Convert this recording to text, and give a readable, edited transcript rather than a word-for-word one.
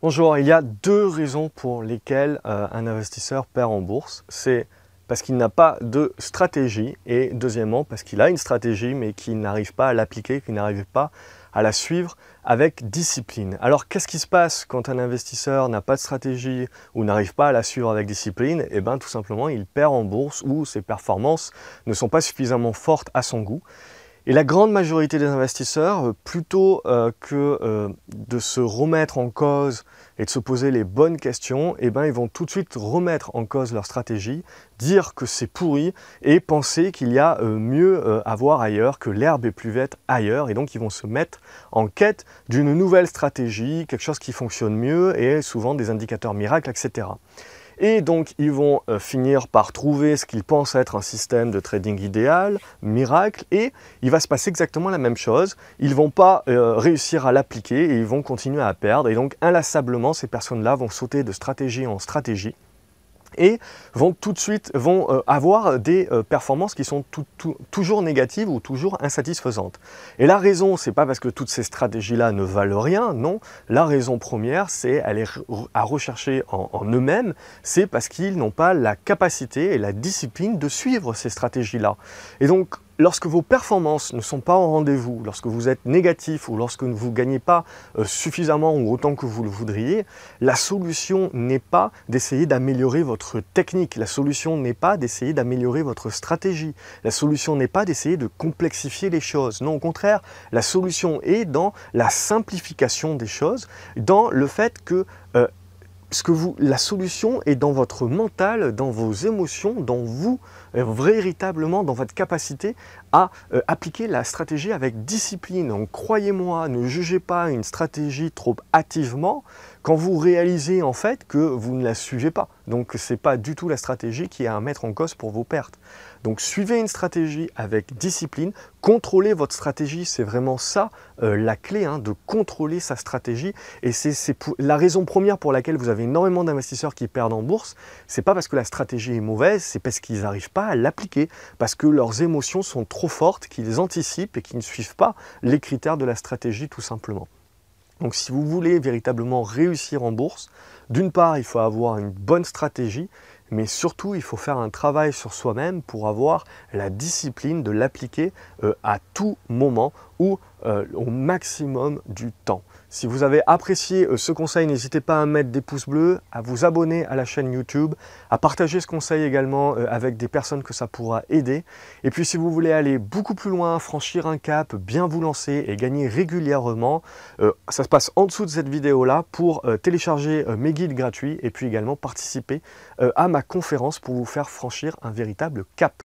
Bonjour, il y a deux raisons pour lesquelles un investisseur perd en bourse. C'est parce qu'il n'a pas de stratégie et deuxièmement parce qu'il a une stratégie mais qu'il n'arrive pas à l'appliquer, qu'il n'arrive pas à la suivre avec discipline. Alors qu'est-ce qui se passe quand un investisseur n'a pas de stratégie ou n'arrive pas à la suivre avec discipline? Eh bien tout simplement il perd en bourse ou ses performances ne sont pas suffisamment fortes à son goût. Et la grande majorité des investisseurs, plutôt que de se remettre en cause et de se poser les bonnes questions, eh ben, ils vont tout de suite remettre en cause leur stratégie, dire que c'est pourri et penser qu'il y a mieux à voir ailleurs, que l'herbe est plus verte ailleurs. Et donc ils vont se mettre en quête d'une nouvelle stratégie, quelque chose qui fonctionne mieux et souvent des indicateurs miracles, etc. Et donc, ils vont finir par trouver ce qu'ils pensent être un système de trading idéal, miracle, et il va se passer exactement la même chose. Ils ne vont pas réussir à l'appliquer et ils vont continuer à perdre. Et donc, inlassablement, ces personnes-là vont sauter de stratégie en stratégie et vont tout de suite avoir des performances qui sont toujours négatives ou toujours insatisfaisantes. Et la raison, c'est pas parce que toutes ces stratégies-là ne valent rien, non. La raison première, c'est aller à rechercher en eux-mêmes, c'est parce qu'ils n'ont pas la capacité et la discipline de suivre ces stratégies-là. Et donc, lorsque vos performances ne sont pas au rendez-vous, lorsque vous êtes négatif ou lorsque vous ne gagnez pas suffisamment ou autant que vous le voudriez, la solution n'est pas d'essayer d'améliorer votre technique, la solution n'est pas d'essayer d'améliorer votre stratégie, la solution n'est pas d'essayer de complexifier les choses. Non, au contraire, la solution est dans la simplification des choses, dans le fait que la solution est dans votre mental, dans vos émotions, dans vous, véritablement dans votre capacité à appliquer la stratégie avec discipline. Donc croyez-moi, ne jugez pas une stratégie trop hâtivement quand vous réalisez en fait que vous ne la suivez pas. Donc ce n'est pas du tout la stratégie qui est à mettre en cause pour vos pertes. Donc suivez une stratégie avec discipline, contrôlez votre stratégie, c'est vraiment ça la clé, de contrôler sa stratégie. Et c'est la raison première pour laquelle vous avez énormément d'investisseurs qui perdent en bourse. C'est pas parce que la stratégie est mauvaise, c'est parce qu'ils n'arrivent pas à l'appliquer, parce que leurs émotions sont trop fortes, qu'ils anticipent et qu'ils ne suivent pas les critères de la stratégie tout simplement. Donc si vous voulez véritablement réussir en bourse, d'une part il faut avoir une bonne stratégie, mais surtout il faut faire un travail sur soi-même pour avoir la discipline de l'appliquer à tout moment ou au maximum du temps. Si vous avez apprécié ce conseil, n'hésitez pas à mettre des pouces bleus, à vous abonner à la chaîne YouTube, à partager ce conseil également avec des personnes que ça pourra aider. Et puis si vous voulez aller beaucoup plus loin, franchir un cap, bien vous lancer et gagner régulièrement, ça se passe en dessous de cette vidéo-là pour télécharger mes guides gratuits et puis également participer à ma conférence pour vous faire franchir un véritable cap.